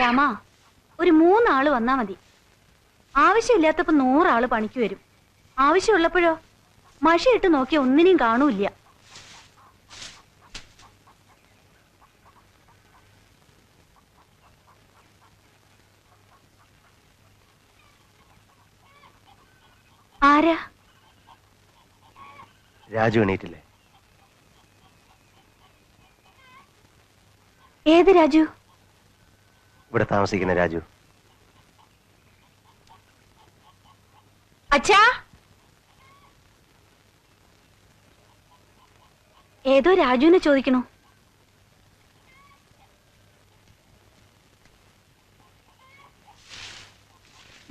രാമാ, ഒരു 3 ആള് വന്നാ മതി. ആവശ്യമില്ലാത്തപ്പോ 100 ആള് പണിക്ക് വരും. ആവശ്യമുള്ളപ്പോഴോ മഷിയിട്ട് നോക്കിയ ഒന്നിനെയും കാണൂല്ല. ആരാ? രാജു എണീറ്റില്ലേ? ഏത് രാജു? ഇവിടെ താമസിക്കുന്ന രാജു. അച്ഛാ, ഏതോ രാജുവിനെ ചോദിക്കണു.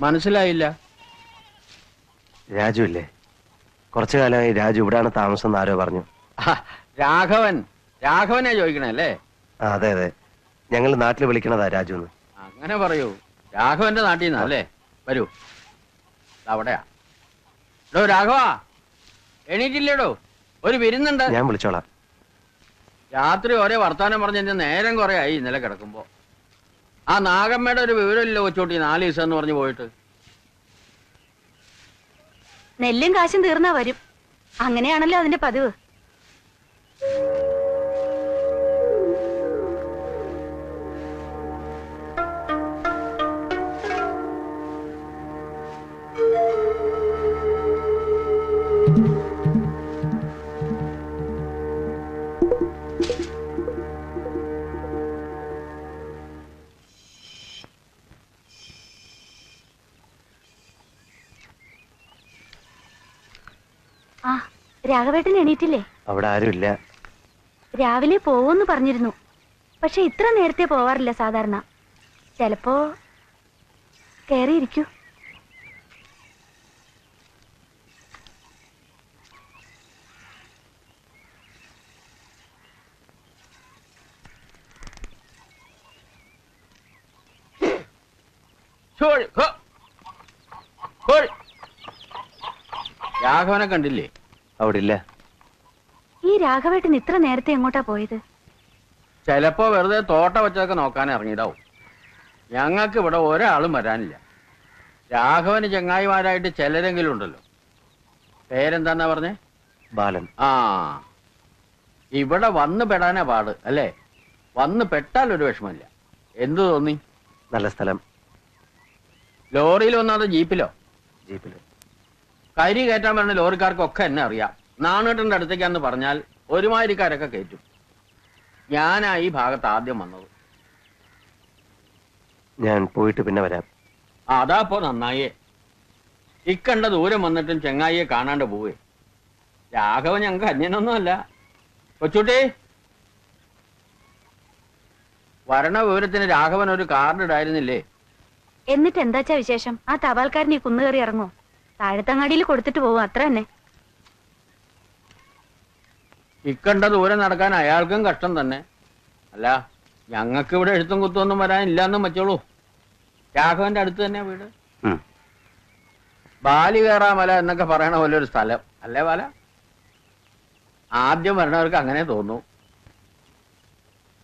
മനസ്സിലായില്ല. രാജു ഇല്ലേ? കുറച്ചു കാലമായി രാജു ഇവിടാണ് താമസം എന്ന് ആരോ പറഞ്ഞു. രാഘവനെ ചോദിക്കണേ അല്ലേ? അതെ അതെ, ഞങ്ങൾ നാട്ടിൽ വിളിക്കണതാ രാജു എന്ന്. അങ്ങനെ പറയൂ. രാഘവന്റെ നാട്ടിൽ നിന്നാ അല്ലേ? വരൂ, അവിടെയാ. എടോ രാഘവ, എണീറ്റില്ലേടോ? ഒരു വിരുന്നുണ്ട്. ഞാൻ വിളിച്ചോളാം. രാത്രി ഒരേ വർത്താനം പറഞ്ഞ് എന്റെ നേരം കുറെ ആയി ഇന്നലെ കിടക്കുമ്പോ. ആ നാഗമ്മയുടെ ഒരു വിവരമില്ല കൊച്ചോട്ടി, 4 ദിവസം എന്ന് പറഞ്ഞു പോയിട്ട്. നെല്ലും കാശും തീർന്നാ വരും. അങ്ങനെയാണല്ലോ അതിന്റെ പതിവ്. ആ, രാഘവേട്ടൻ എണീറ്റില്ലേ? അവിടെ ആരുമില്ല. രാവിലെ പോവെന്ന് പറഞ്ഞിരുന്നു. പക്ഷെ ഇത്ര നേരത്തെ പോവാറില്ല സാധാരണ. ചിലപ്പോ കേറിയിരിക്കൂ. രാഘവനെ കണ്ടില്ലേ? അവിടെ ഇല്ല. ഈ രാഘവേട്ടൻ ഇത്ര നേരത്തെ എങ്ങോട്ടാ പോയത്? ചിലപ്പോ വെറുതെ തോട്ട വെച്ചതൊക്കെ നോക്കാൻ ഇറങ്ങിയിടാവും. ഞങ്ങൾക്ക് ഇവിടെ ഒരാളും വരാനില്ല. രാഘവന് ചങ്ങായിമാരായിട്ട് ചിലരെങ്കിലും ഉണ്ടല്ലോ. പേരെന്താന്നാ പറഞ്ഞേ? ബാലൻ. ആ, ഇവിടെ വന്ന് പെടാനാ പാട് അല്ലേ? വന്ന് പെട്ടാൽ ഒരു വിഷമമില്ല. എന്തു തോന്നി? നല്ല സ്ഥലം. ലോറിയിൽ വന്നാതോ ജീപ്പിലോ? ജീപ്പില്. കരി കയറ്റാൻ പറഞ്ഞ ലോറിക്കാർക്കൊക്കെ എന്നെ അറിയാം. നാണേട്ടന്റെ അടുത്തേക്കാന്ന് പറഞ്ഞാൽ ഒരുമാതിരിക്കാരൊക്കെ കയറ്റും. ഞാനാ ഈ ഭാഗത്ത് ആദ്യം വന്നത്. ഞാൻ പോയിട്ട് പിന്നെ വരാം. അതാപ്പോ നന്നായേ. ഇക്കണ്ട ദൂരം വന്നിട്ടും ചെങ്ങായിയെ കാണാണ്ട് പോവേ. രാഘവൻ ഞങ്ങൾക്ക് അന്യനൊന്നുമല്ല. കൊച്ചുട്ടി, വരണ വിവരത്തിന് രാഘവൻ ഒരു കാർഡ് ഇടായിരുന്നില്ലേ? എന്നിട്ട് എന്താച്ചാ വിശേഷം? ആ തപാൽക്കാരൻ ഈ കുന്നുകയറി ഇറങ്ങോ? താഴത്തങ്ങാടിയിൽ കൊടുത്തിട്ട് പോകും, അത്ര തന്നെ. ഇക്കണ്ട ദൂരം നടക്കാൻ അയാൾക്കും കഷ്ടം തന്നെ. അല്ല, ഞങ്ങൾക്ക് ഇവിടെ എഴുത്തും കുത്തൊന്നും വരാനില്ലാന്നും വെച്ചോളൂ. രാഘവന്റെ അടുത്ത് തന്നെ വീട്. ബാലി കയറാമല എന്നൊക്കെ പറയണ പോലെ ഒരു സ്ഥലം അല്ലേ ബാല? ആദ്യം വരണവർക്ക് അങ്ങനെ തോന്നും.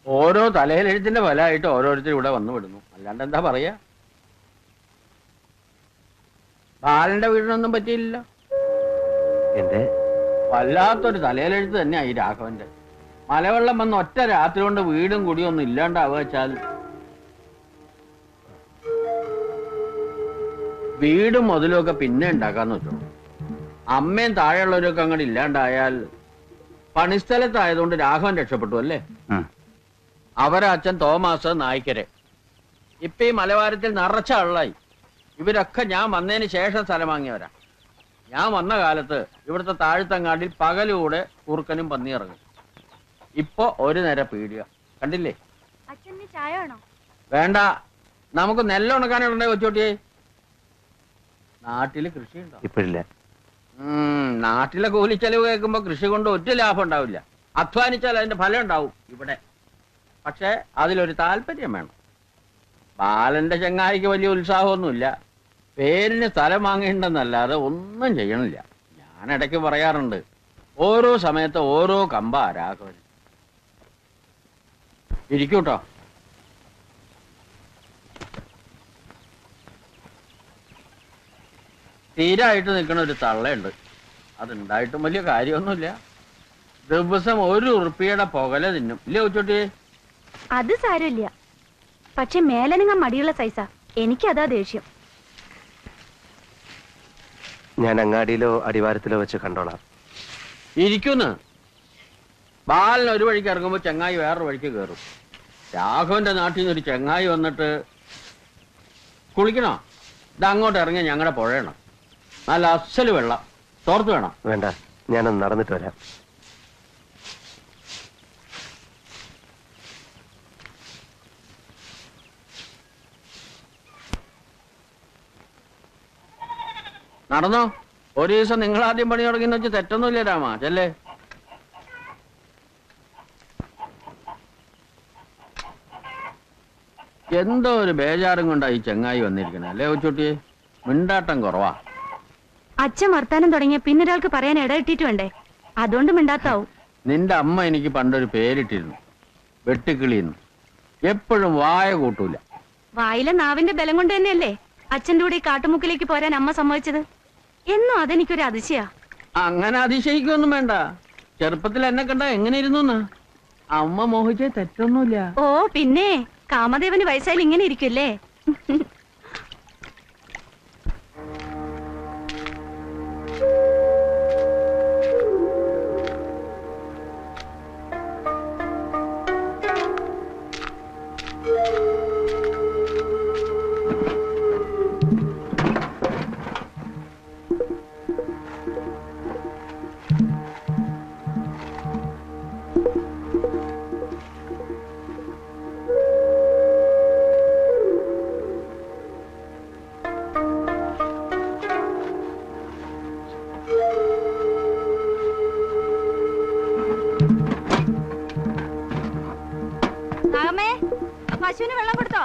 ഓരോ തലയിലെഴുത്തിന്റെ ഫലമായിട്ട് ഓരോരുത്തരും ഇവിടെ വന്നു വിടുന്നു. അല്ലാണ്ട് എന്താ പറയാ? ബാലന്റെ വീടിനൊന്നും പറ്റിയില്ലല്ലോ. എന്റെ വല്ലാത്തൊരു തലയിലെഴുത്ത് തന്നെയാ ഈ രാഘവന്റെ. മലവെള്ളം വന്ന് ഒറ്റ രാത്രി കൊണ്ട് വീടും കുടിയും ഒന്നും ഇല്ലാണ്ടാവുക വെച്ചാൽ, വീടും മുതലും ഒക്കെ പിന്നെ ഉണ്ടാക്കാന്ന് വെച്ചോ. അമ്മയും താഴെയുള്ളവരൊക്കെ അങ്ങോട്ട് ഇല്ലാണ്ടായാൽ, പണിസ്ഥലത്തായതുകൊണ്ട് രാഘവൻ രക്ഷപ്പെട്ടു അല്ലേ? അവരെ അച്ഛൻ തോമാസ് നായ്ക്കരെ. ഇപ്പൊ ഈ മലവാരത്തിൽ നിറച്ച ആളായി. ഇവരൊക്കെ ഞാൻ വന്നതിന് ശേഷം സ്ഥലം വാങ്ങിയവരാ. ഞാൻ വന്ന കാലത്ത് ഇവിടുത്തെ താഴ്ത്തങ്ങാടിൽ പകലൂടെ കുറുക്കനും പന്നി ഇറങ്ങും. ഇപ്പൊ ഒരു നേരം പീടിക കണ്ടില്ലേ? ചായ വേണോ? വേണ്ട, നമുക്ക് നെല്ലുണക്കാനുണ്ടേ കൊച്ചോട്ടിയെ. നാട്ടില് കൃഷി ഉണ്ടോ? ഇപ്പോഴില്ല. നാട്ടിലെ കൂലിച്ചെലവ് കേൾക്കുമ്പോ കൃഷി കൊണ്ട് ഒറ്റ ലാഭം ഉണ്ടാവില്ല. അധ്വാനിച്ചാൽ അതിന്റെ ഫലം ഉണ്ടാവും ഇവിടെ. പക്ഷെ അതിലൊരു താല്പര്യം വേണം. ബാലന്റെ ചങ്ങായിക്ക് വലിയ ഉത്സാഹമൊന്നുമില്ല. പേരിന് സ്ഥലം വാങ്ങേണ്ടെന്നല്ലാതെ ഒന്നും ചെയ്യണില്ല. ഞാൻ ഇടയ്ക്ക് പറയാറുണ്ട്, ഓരോ സമയത്ത് ഓരോ കമ്പാ രാഘവൻ. ഇരിക്കൂട്ടോ. തീരായിട്ട് നിൽക്കണ ഒരു തള്ളയുണ്ട്. അതുണ്ടായിട്ടും വലിയ കാര്യമൊന്നുമില്ല. ദിവസം 1 ഉറുപ്പിയുടെ പുകല തിന്നും ഇല്ലേ ഉച്ചോട്ടി? അത് സാരമില്ല, പക്ഷെ മേലനങ്ങ മടിയുള്ള സൈസാ. എനിക്കതാ ദേഷ്യം. ഞാൻ അങ്ങാടിയിലോ അടിവാരത്തിലോ വെച്ച് കണ്ടോളാം. ഇരിക്കുന്നു. ബാലൻ ഒരു വഴിക്ക് ഇറങ്ങുമ്പോ ചെങ്ങായി വേറൊരു വഴിക്ക് കയറും. രാഘവന്റെ നാട്ടിൽ നിന്ന് ഒരു ചെങ്ങായി വന്നിട്ട് കുളിക്കണോ? ഇത് അങ്ങോട്ട് ഇറങ്ങി ഞങ്ങളുടെ പുഴയണം. നല്ല അസല് വെള്ളം തോർത്ത് വേണം. വേണ്ട, ഞാനൊന്ന് നടന്നിട്ട് വരാം. നടന്നോ. ഒരു ദിവസം നിങ്ങൾ ആദ്യം പണി തുടങ്ങിയെന്ന് വെച്ച് തെറ്റൊന്നുമില്ല രാമ. ചെല്ലേ. എന്തോ ഒരു ബേജാറും കൊണ്ടാ ഈ ചെങ്ങായി വന്നിരിക്കണേ അല്ലേ ഉച്ചൂട്ടി? മിണ്ടാട്ടം കുറവാ. അച്ഛൻ വർത്താനം തുടങ്ങിയ പിന്നൊരാൾക്ക് പറയാൻ ഇടയിട്ടിട്ട് വേണ്ടേ? അതുകൊണ്ട് മിണ്ടാത്താവും. നിന്റെ അമ്മ എനിക്ക് പണ്ടൊരു പേരിട്ടിരുന്നു, വെട്ടുക്കിളിന്ന്. എപ്പോഴും വായ കൂട്ടൂല. വായിലെ നാവിന്റെ ബലം കൊണ്ട് തന്നെയല്ലേ അച്ഛന്റെ കൂടെ ഈ കാട്ടുമുക്കിലേക്ക് പോരാൻ അമ്മ സമ്മതിച്ചത്. എന്നും അതെനിക്കൊരു അതിശയാ. അങ്ങനെ അതിശയിക്കൊന്നും വേണ്ട. ചെറുപ്പത്തിൽ എന്നെ കണ്ട എങ്ങനെ ഇരുന്നു? അമ്മ മോഹിച്ചേ തെറ്റൊന്നുമില്ല. ഓ പിന്നെ കാമദേവന് വയസ്സായാലും ഇങ്ങനെ ഇരിക്കുമല്ലേ? പശുവിന് വെള്ളം കൊടുത്തോ?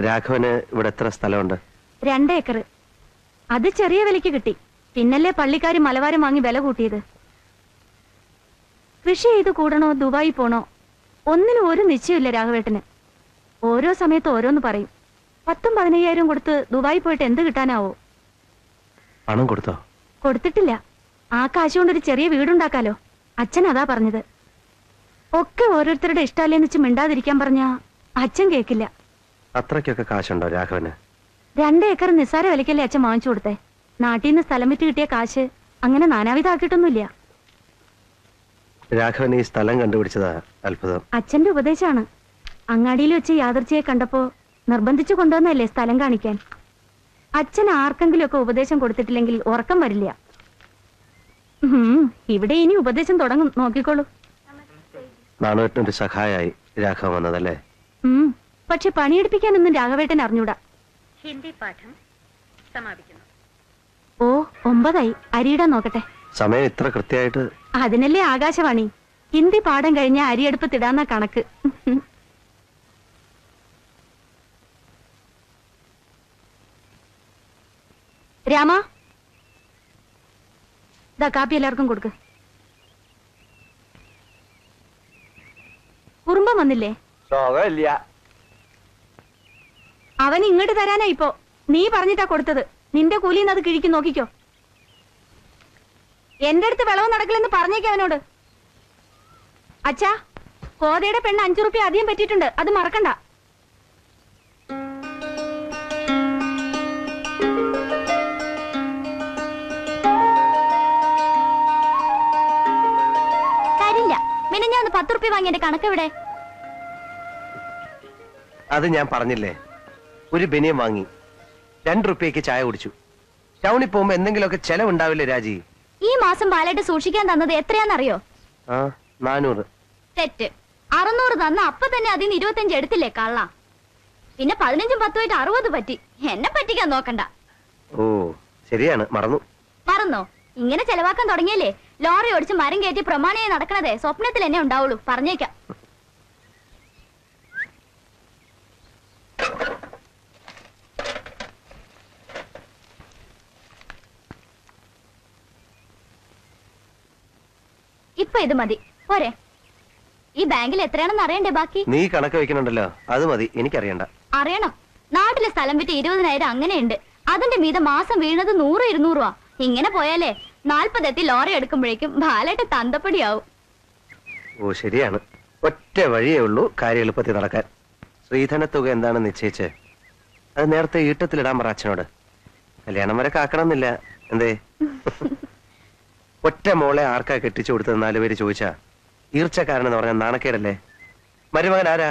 രാഘവന് ഇവിടെ എത്ര സ്ഥലമുണ്ട്? 2 ഏക്കർ. അത് ചെറിയ വിലക്ക് കിട്ടി. പിന്നല്ലേ പള്ളിക്കാര് മലവാരം വാങ്ങി വില കൂട്ടിയത്. കൃഷി ചെയ്ത് കൂടണോ ദുബായി പോണോ ഒന്നിനും ഒരു നിശ്ചയമില്ല രാഘവേട്ടന്. ഓരോ സമയത്ത് ഓരോന്ന് പറയും. 10,000-15,000 കൊടുത്ത് ദുബായി പോയിട്ട് എന്ത് കിട്ടാനാവോ? പണം കൊടുത്തോ? കൊടുത്തിട്ടില്ല. ആ കാശ് കൊണ്ടൊരു ചെറിയ വീടുണ്ടാക്കാലോ. അച്ഛൻ അതാ പറഞ്ഞത്. ഒക്കെ ഓരോരുത്തരുടെ ഇഷ്ടമല്ലേന്ന് വെച്ച് മിണ്ടാതിരിക്കാൻ പറഞ്ഞാ അച്ഛൻ കേക്കില്ല. അത്രയ്ക്കൊക്കെ കാശുണ്ടോ രാഘവന്? 2 ഏക്കർ നിസ്സാര വിലക്കല്ലേ അച്ഛൻ വാങ്ങിച്ചു കൊടുത്തേ. നാട്ടിൽ നിന്ന് സ്ഥലം വിറ്റ് കിട്ടിയ കാശ് അങ്ങനെ നാനാവിധാക്കിയിട്ടൊന്നുമില്ല. രാഘവൻ ഈ സ്ഥലം കണ്ടുപിടിച്ചതാ അത്ഭുതം. അച്ഛന്റെ ഉപദേശമാണ്. അങ്ങാടിയിൽ വെച്ച് യാദർച്ചയെ കണ്ടപ്പോ നിർബന്ധിച്ചു കൊണ്ടുവന്നല്ലേ സ്ഥലം കാണിക്കാൻ. അച്ഛൻ ആർക്കെങ്കിലും ഒക്കെ ഉപദേശം കൊടുത്തിട്ടില്ലെങ്കിൽ ഉറക്കം വരില്ല. ഇവിടെ ഇനി ഉപദേശം തുടങ്ങും, നോക്കിക്കോളൂ. നാണുവേട്ടനൊരു സഹായമായി രാഘവൻ വന്നതല്ലേ? പക്ഷെ പണിയെടുപ്പിക്കാനൊന്നും രാഘവേട്ടൻ അറിഞ്ഞൂടാ. ഹിന്ദി പാഠം സമാപിക്കുന്നു. ഓ 9 അരിയിടാൻ നോക്കട്ടെ. സമയം ഇത്ര കൃത്യമായിട്ട്? അതിനല്ലേ ആകാശവാണി. ഹിന്ദി പാഠം കഴിഞ്ഞ അരിയെടുപ്പത്തിടാന്ന കണക്ക്. രാമ, ദാ കാപ്പി എല്ലാവർക്കും കൊടുക്ക്. കുറുമ്പം വന്നില്ലേ? അവൻ ഇങ്ങോട്ട് തരാനാ ഇപ്പോ. നീ പറഞ്ഞിട്ടാ കൊടുത്തത്. നിന്റെ കൂലിന്ന് അത് കിഴിക്കും, നോക്കിക്കോ. എന്റെ അടുത്ത് വിളവ് നടക്കില്ലെന്ന് പറഞ്ഞേക്ക് അവനോട്. അച്ഛാ, കോതയുടെ പെണ്ണ് 5 റുപ്യ അധികം പറ്റിയിട്ടുണ്ട്, അത് മറക്കണ്ട. തരില്ല. പിന്നെ ഞാൻ 10 റുപ്യ വാങ്ങിയ കണക്കെവിടെ? അത് ഞാൻ പറഞ്ഞില്ലേ, ഒരു ബനിയം വാങ്ങി 2 റുപ്യക്ക് ചായ കുടിച്ചു. ടൗണിൽ പോകുമ്പോ എന്തെങ്കിലുമൊക്കെ ചെലവുണ്ടാവില്ലേ രാജി? ഈ മാസം പാലായിട്ട് സൂക്ഷിക്കാൻ തന്നത് എത്രയാണെന്നറിയോ? 400. തെറ്റ്. 600 തന്ന അപ്പൊ തന്നെ അതിന് 25 എടുത്തില്ലേ കള്ള. പിന്നെ 15ഉം 10ഉം 60 പറ്റി. എന്നെ പറ്റിക്കാൻ നോക്കണ്ട. ഓ ശരിയാണ്, മറന്നോ? ഇങ്ങനെ ചെലവാക്കാൻ തുടങ്ങിയല്ലേ ലോറി ഓടിച്ച് മരം കയറ്റി പ്രമാണിയായി നടക്കണതേ സ്വപ്നത്തിൽ എന്നെ ഉണ്ടാവുള്ളൂ, പറഞ്ഞേക്കാം. ഇപ്പൊ ഇത് മതി പോരെ. ഈ ബാങ്കിൽ എത്രയാണെന്ന് അറിയണ്ടേ ബാക്കി? നീ കണക്ക് വെക്കണുണ്ടല്ലോ, അത് മതി, എനിക്കറിയണ്ട. അറിയണം. നാട്ടിലെ സ്ഥലം വിറ്റ് 20,000 അങ്ങനെയുണ്ട്. അതിന്റെ മീതെ മാസം വീണത് 100-200 രൂപ. ഇങ്ങനെ പോയാലേ 40 എത്തി ലോറി എടുക്കുമ്പോഴേക്കും ബാലായിട്ട് തന്തപ്പടിയാവും. ഓ ശരിയാണ്. ഒറ്റ വഴിയേ ഉള്ളൂ കാര്യം എളുപ്പത്തിൽ നടക്കാൻ. ശ്രീധന തുക എന്താണെന്ന് നിശ്ചയിച്ച് അത് നേരത്തെ ഈട്ടത്തിലിടാൻ പറ അച്ഛനോട്. കല്യാണം വരെ കാക്കണമെന്നില്ല. എന്തേ? ഒറ്റ മോളെ ആർക്കാ കെട്ടിച്ചു കൊടുത്തത് 4 പേര് ചോദിച്ചാ ഈർച്ചക്കാരനെന്ന് പറഞ്ഞാൽ നാണക്കേടല്ലേ? മരുമകൻ ആരാ?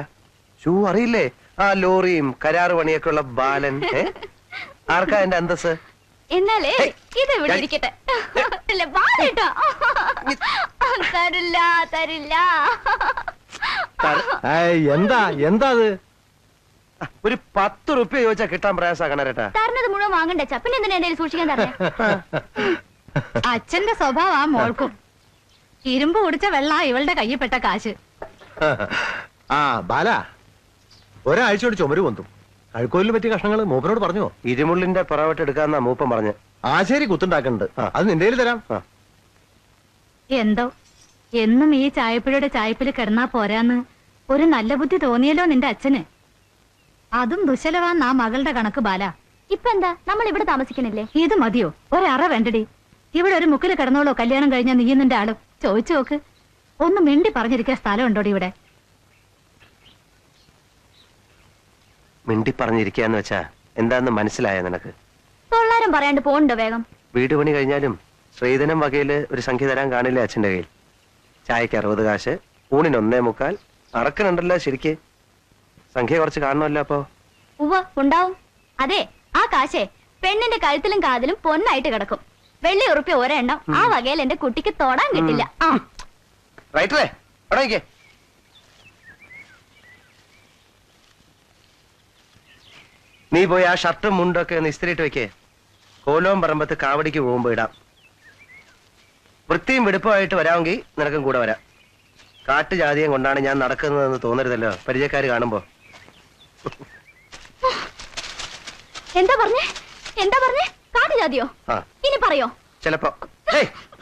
അറിയില്ലേ? ആ ലോറിയും കരാറ് പണിയൊക്കെ ഉള്ള ബാലൻ. ആർക്കാ എന്റെ അന്തസ്? എന്നാലേ ഇത് ഇവിടെ ഇരിക്കട്ടെ. തരില്ല തരില്ല. എന്താ എന്താ അത്? ഒരു 10 റുപ്യ ചോദിച്ചാ കിട്ടാൻ പ്രയാസാക്കണേട്ടാ. തരണത് മുഴുവൻ വാങ്ങണ്ടേ? ചപ്പിന് എന്തിനാ എന്റെ സൂക്ഷിക്കാൻ തരണേ? അച്ഛന്റെ സ്വഭാവം ആ മോൾക്കും. ഇരുമ്പ് കുടിച്ച വെള്ള ഇവളുടെ കയ്യിൽ പെട്ട കാശ്. ആ ബാല, ഒരാഴ്ചയോട് ചുമര് പൊന്തും. കഴുക്കോലിന് പറ്റിയ കഷ്ണങ്ങൾ മൂപ്പനോട് പറഞ്ഞോ? ഇരുമുള്ളിന്റെ പുറവട്ട് എടുക്കാന്നാ മൂപ്പൻ പറഞ്ഞ്. ആശേരി കുത്തുണ്ടാക്കുന്നുണ്ട്, അത് നിന്റെ കയ്യിൽ തരാം. എന്തോ എന്നും ഈ ചായപ്പുഴയുടെ ചായപ്പിൽ കിടന്നാ പോരാന്ന് ഒരു നല്ല ബുദ്ധി തോന്നിയല്ലോ നിന്റെ അച്ഛന്. അതും ദുശലവാന്ന് ആ മകളുടെ കണക്ക് ബാല. ഇപ്പൊ എന്താ നമ്മൾ ഇവിടെ താമസിക്കണില്ലേ? ഇത് മതിയോ? ഒരറ വേണ്ടടി. ഇവിടെ ഒരു മുക്കില് കിടന്നോളോ കല്യാണം കഴിഞ്ഞ നീ നിന്റെ ആളും? ചോദിച്ചു നോക്ക്. ഒന്ന് മിണ്ടി പറഞ്ഞിരിക്കാൻ സ്ഥലം ഉണ്ടോടി ഇവിടെ? മിണ്ടി പറഞ്ഞിരിക്കാന്ന് വെച്ചാ എന്താന്ന് മനസ്സിലായ നിനക്ക്? തൊള്ളാരം പറയാണ്ട് പോണ്ടോ വേഗം? വീട് പണി കഴിഞ്ഞാലും ശ്രീധനം വകയില് ഒരു സംഖ്യ തരാൻ കാണില്ലേ അച്ഛന്റെ കയ്യിൽ? ചായക്ക് 60 കാശ്, ഊണിന് 1.25, അറക്കനുണ്ടല്ലോ ശരിക്ക്. സംഖ്യ കുറച്ച് കാണണമല്ലോ അപ്പൊ. ഉവ്വ ഉണ്ടാവും. അതെ, ആ കാശേ പെണ്ണിന്റെ കഴുത്തിലും കാതിലും പൊന്നായിട്ട് കിടക്കും. വെള്ളി ഉറുപ്പ്യ ഒരെണ്ണം ആ വകയിൽ എന്റെ കുട്ടിക്ക് തൊടാൻ കിട്ടില്ല. ആ റൈറ്ററേ അടങ്ങിക്കേ. നീ പോയി ആ ഷർട്ടും മുണ്ടൊക്കെ ഒന്ന് ഇസ്തിരിയിട്ട് വെക്കേ. കോലവും പറമ്പത്ത് കാവടിക്ക് പോകുമ്പോ ഇടാം. വൃത്തിയും വെടുപ്പമായിട്ട് വരാമെങ്കിൽ നിനക്കും കൂടെ വരാം. കാട്ടുജാതിയും കൊണ്ടാണ് ഞാൻ നടക്കുന്നതെന്ന് തോന്നരുതല്ലോ പരിചയക്കാര് കാണുമ്പോ. എന്താ പറഞ്ഞേ? എന്താ പറഞ്ഞേ? കാട്ടുജാതിയോ? ഇനി പറയോ? ചിലപ്പോ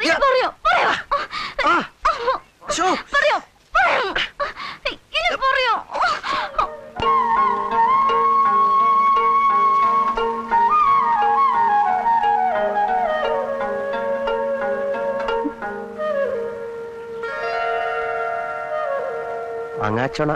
ഇനി പറയോ? പറയോ? പറയോ? ഇനി പറയോ? അങ്ങാച്ചോണ.